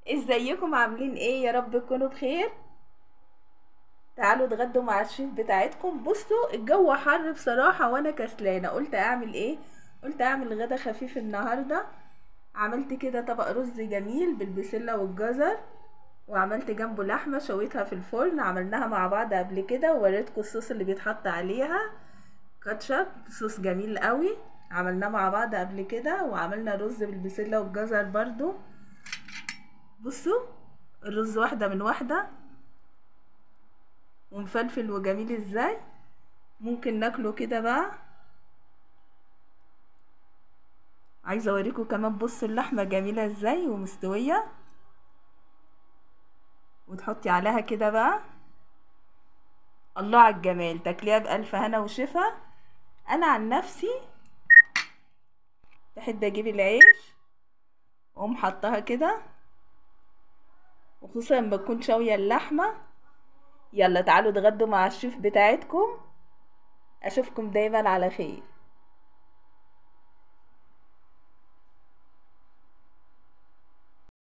ازيكم عاملين ايه؟ يا رب تكونوا بخير. تعالوا اتغدوا مع الشيف بتاعتكم. بصوا الجو حر بصراحة وانا كسلانة، قلت اعمل ايه؟ قلت اعمل غدا خفيف النهاردة. عملت كده طبق رز جميل بالبسلة والجزر، وعملت جنبه لحمة شويتها في الفرن، عملناها مع بعض قبل كده ووريتكم الصوص اللي بيتحط عليها. كاتشب صوص جميل قوي، عملناه مع بعض قبل كده. وعملنا رز بالبسلة والجزر برضو. بصوا الرز واحدة من واحدة ومفلفل وجميل ازاي. ممكن ناكله كده بقى. عايزه اوريكم كمان، بصوا اللحمه جميله ازاي ومستويه، وتحطي عليها كده بقى. الله على الجمال، تاكليها بألف هنا وشفا. انا عن نفسي بحب اجيب العيش واقوم حطها كده، وخصوصا لما تكون شاويه اللحمه. يلا تعالوا اتغدوا مع الشيف بتاعتكم. اشوفكم دايما على خير.